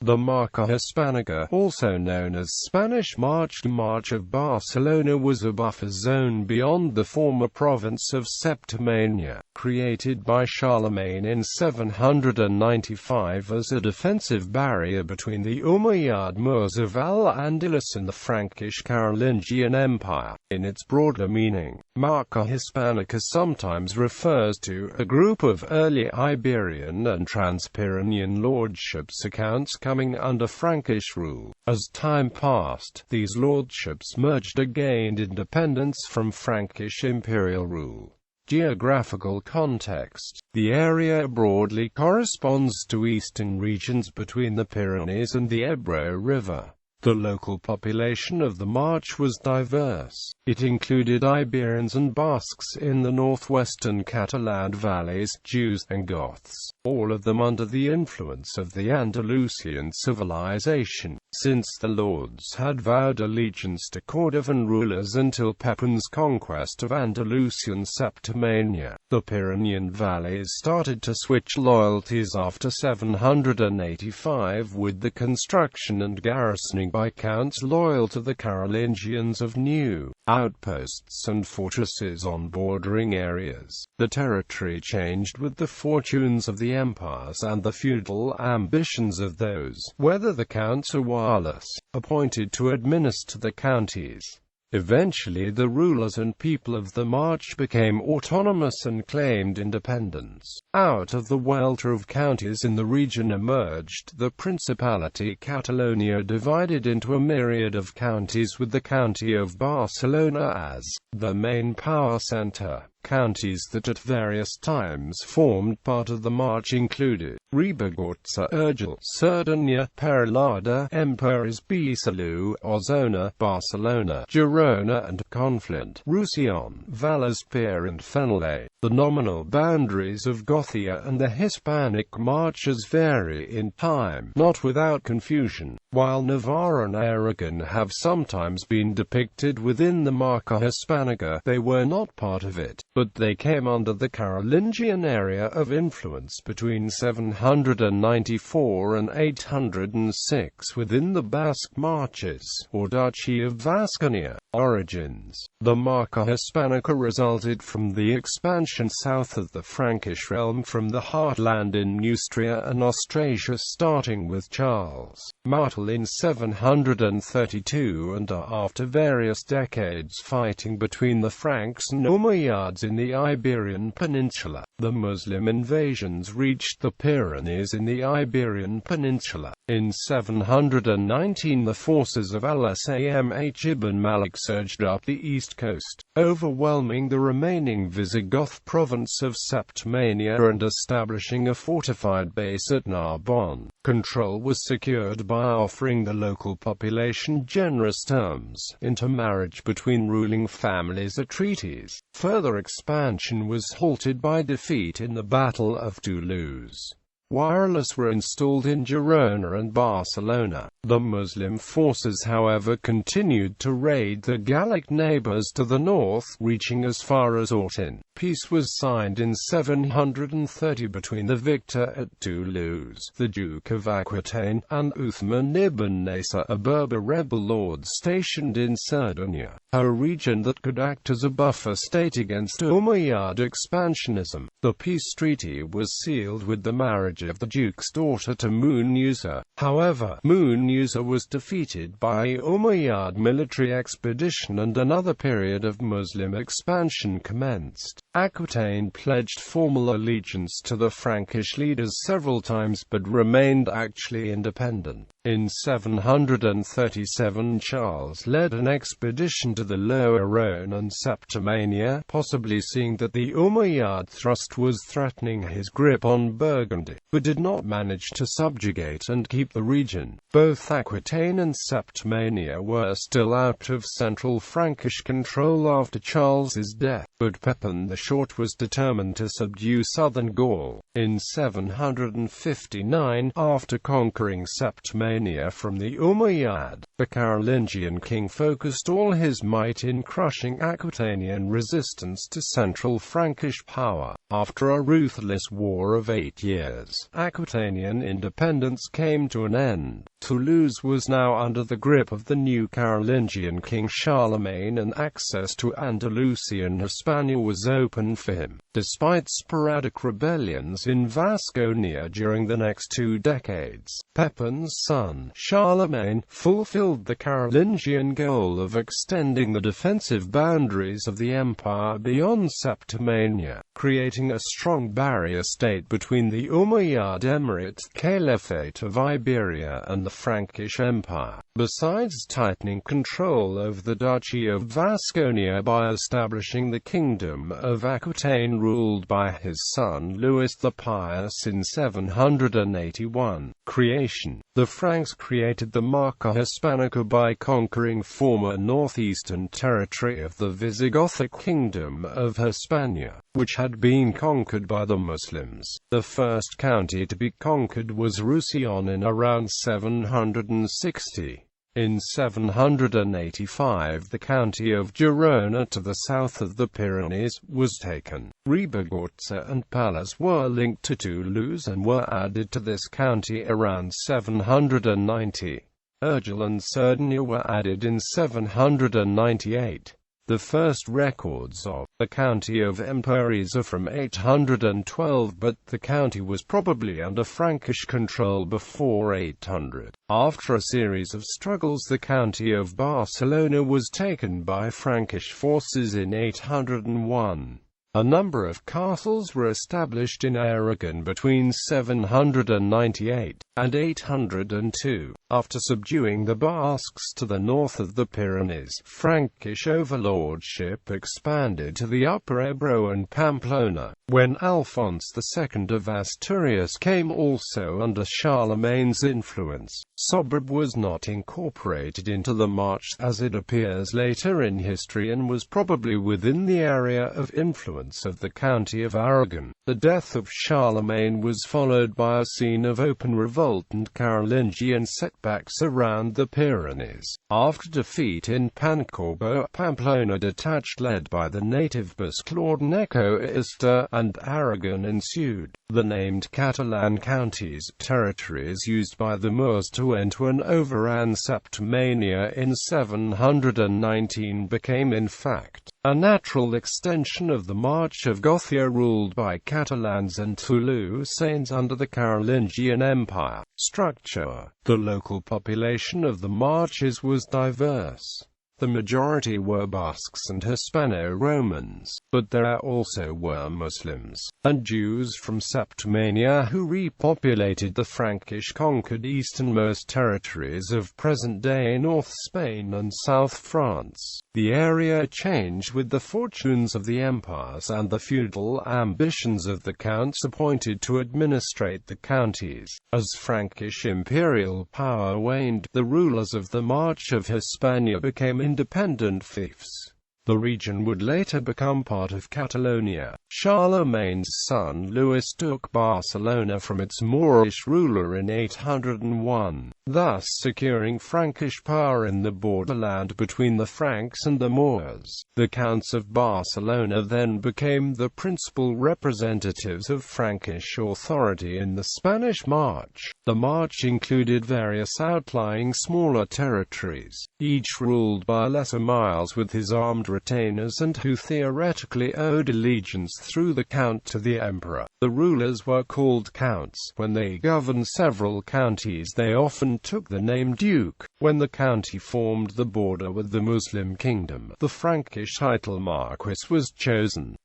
The Marca Hispanica, also known as Spanish March of Barcelona, was a buffer zone beyond the former province of Septimania, created by Charlemagne in 795 as a defensive barrier between the Umayyad Moors of Al-Andalus and the Frankish Carolingian Empire. In its broader meaning, Marca Hispanica sometimes refers to a group of early Iberian and trans-Pyrenean lordships accounts coming under Frankish rule. As time passed, these lordships merged or gained independence from Frankish imperial rule. Geographical context. The area broadly corresponds to eastern regions between the Pyrenees and the Ebro River. The local population of the March was diverse. It included Iberians and Basques in the northwestern Catalan valleys, Jews, and Goths, all of them under the influence of the Andalusian civilization, since the lords had vowed allegiance to Cordovan rulers until Pepin's conquest of Andalusian Septimania. The Pyrenean valleys started to switch loyalties after 785 with the construction and garrisoning by counts loyal to the Carolingians of new outposts and fortresses on bordering areas. The territory changed with the fortunes of the empires and the feudal ambitions of those, whether the counts or wireless, appointed to administer the counties. Eventually the rulers and people of the March became autonomous and claimed independence. Out of the welter of counties in the region emerged the Principality Catalonia, divided into a myriad of counties with the county of Barcelona as the main power center. Counties that at various times formed part of the March included Ribagorza, Urgell, Cerdaña, Perelada, Emperies, Besalú, Osona, Barcelona, Girona and Conflent, Roussillon, Vallespir and Feneley. The nominal boundaries of Gothia and the Hispanic marches vary in time, not without confusion. While Navarre and Aragon have sometimes been depicted within the Marca Hispanica, they were not part of it, but they came under the Carolingian area of influence between 794 and 806 within the Basque Marches, or Duchy of Vasconia. Origins. The Marca Hispanica resulted from the expansion south of the Frankish realm from the heartland in Neustria and Austrasia, starting with Charles Martel in 732 and after various decades fighting between the Franks and Umayyads in the Iberian Peninsula. The Muslim invasions reached the Pyrenees in the Iberian Peninsula. In 719 the forces of LCCN Ibn Malik surged up the east coast, overwhelming the remaining Visigoth province of Septimania and establishing a fortified base at Narbonne. Control was secured by offering the local population generous terms, intermarriage between ruling families or treaties. Further expansion was halted by defeat in the Battle of Toulouse. Wireless were installed in Girona and Barcelona. The Muslim forces, however, continued to raid the Gallic neighbors to the north, reaching as far as Autun. Peace was signed in 730 between the victor at Toulouse, the Duke of Aquitaine, and Uthman ibn Nasser, a Berber rebel lord stationed in Cerdaña, a region that could act as a buffer state against Umayyad expansionism. The peace treaty was sealed with the marriage of the Duke's daughter to Mu'nuza. However, Mu'nuza was defeated by Umayyad military expedition and another period of Muslim expansion commenced. Aquitaine pledged formal allegiance to the Frankish leaders several times but remained actually independent. In 737 Charles led an expedition to the Lower Rhone and Septimania, possibly seeing that the Umayyad thrust was threatening his grip on Burgundy, but did not manage to subjugate and keep the region. Both Aquitaine and Septimania were still out of central Frankish control after Charles's death, but Pepin the Short was determined to subdue southern Gaul. In 759, after conquering Septimania, Septimania from the Umayyad. The Carolingian king focused all his might in crushing Aquitanian resistance to central Frankish power. After a ruthless war of 8 years, Aquitanian independence came to an end. Toulouse was now under the grip of the new Carolingian king Charlemagne, and access to Andalusian Hispania was open for him. Despite sporadic rebellions in Vasconia during the next 2 decades, Pepin's son, Charlemagne, fulfilled the Carolingian goal of extending the defensive boundaries of the empire beyond Septimania, creating a strong barrier state between the Umayyad Emirate Caliphate of Iberia and the Frankish Empire, besides tightening control over the Duchy of Vasconia by establishing the Kingdom of Aquitaine ruled by his son Louis the Pious in 781. Creation. The Franks created the Marca Hispanica by conquering former northeastern territory of the Visigothic Kingdom of Hispania, which had been conquered by the Muslims. The first county to be conquered was Roussillon in around 760. In 785 the county of Girona to the south of the Pyrenees was taken. Ribagorza and Palas were linked to Toulouse and were added to this county around 790. Urgel and Cerdagne were added in 798. The first records of the county of Empúries are from 812, but the county was probably under Frankish control before 800. After a series of struggles, the county of Barcelona was taken by Frankish forces in 801. A number of castles were established in Aragon between 798 and 802. After subduing the Basques to the north of the Pyrenees, Frankish overlordship expanded to the upper Ebro and Pamplona. When Alphonse II of Asturias came also under Charlemagne's influence, Sobreb was not incorporated into the March as it appears later in history, and was probably within the area of influence of the county of Aragon. The death of Charlemagne was followed by a scene of open revolt and Carolingian setbacks around the Pyrenees. After defeat in Pancorbo, Pamplona detached led by the native Basque Lord Neco Ister, and Aragon ensued. The named Catalan counties, territories used by the Moors to enter and overran Septimania in 719, became in fact a natural extension of the March of Gothia ruled by Catalans and Toulousains under the Carolingian Empire. Structure. The local population of the Marches was diverse. The majority were Basques and Hispano-Romans, but there also were Muslims and Jews from Septimania who repopulated the Frankish-conquered easternmost territories of present-day North Spain and South France. The area changed with the fortunes of the empires and the feudal ambitions of the counts appointed to administrate the counties. As Frankish imperial power waned, the rulers of the March of Hispania became independent fiefs. The region would later become part of Catalonia. Charlemagne's son Louis took Barcelona from its Moorish ruler in 801, thus securing Frankish power in the borderland between the Franks and the Moors. The Counts of Barcelona then became the principal representatives of Frankish authority in the Spanish March. The March included various outlying smaller territories, each ruled by lesser miles with his armed retainers and who theoretically owed allegiance through the count to the emperor. The rulers were called counts. When they governed several counties, they often took the name duke. When the county formed the border with the Muslim kingdom, the Frankish title marquis was chosen.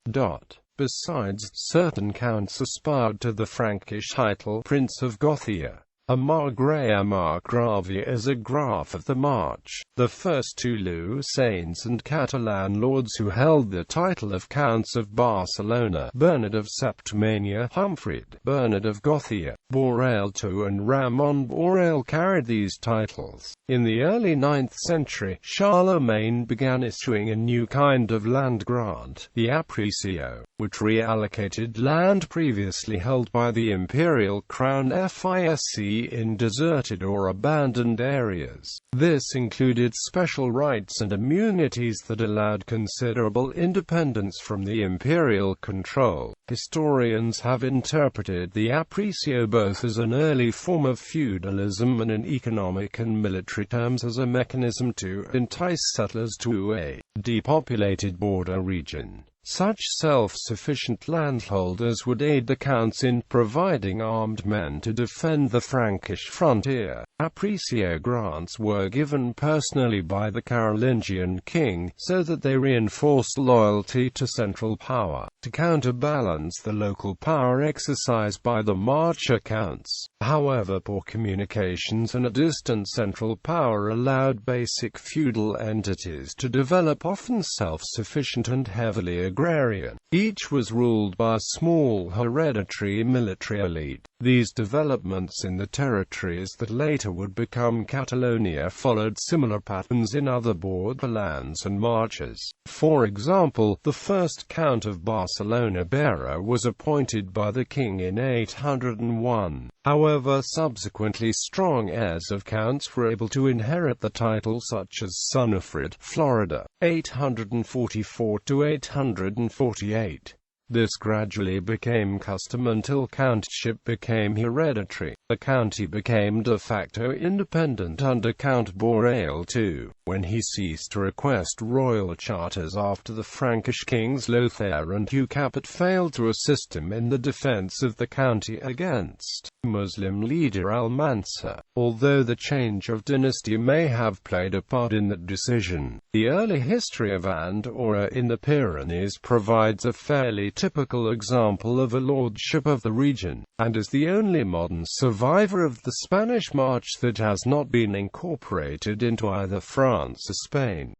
Besides, certain counts aspired to the Frankish title Prince of Gothia. A margrave is a graph of the March. The first two Toulousains and Catalan lords who held the title of Counts of Barcelona, Bernard of Septimania, Humfried, Bernard of Gothia, Borel II and Ramon Borel carried these titles. In the early 9th century, Charlemagne began issuing a new kind of land grant, the apprecio. which reallocated land previously held by the imperial crown FISC in deserted or abandoned areas. This included special rights and immunities that allowed considerable independence from the imperial control. Historians have interpreted the apprecio both as an early form of feudalism and in economic and military terms as a mechanism to entice settlers to a depopulated border region. Such self-sufficient landholders would aid the counts in providing armed men to defend the Frankish frontier. Apprecio grants were given personally by the Carolingian king, so that they reinforced loyalty to central power, to counterbalance the local power exercised by the Marca counts. However, poor communications and a distant central power allowed basic feudal entities to develop, often self-sufficient and heavily agrarian. Each was ruled by a small hereditary military elite. These developments in the territories that later would become Catalonia followed similar patterns in other borderlands and marches. For example, the first Count of Barcelona bearer was appointed by the king in 801. However, subsequently strong heirs of counts were able to inherit the title, such as Sunifred, Florida, 844 to 848. This gradually became custom until countship became hereditary. The county became de facto independent under Count Borel II, when he ceased to request royal charters after the Frankish kings Lothair and Hugh Capet failed to assist him in the defense of the county against Muslim leader Al-Mansur. Although the change of dynasty may have played a part in that decision, the early history of Andorra in the Pyrenees provides a fairly typical example of a lordship of the region, and is the only modern survivor of the Spanish March that has not been incorporated into either France or Spain.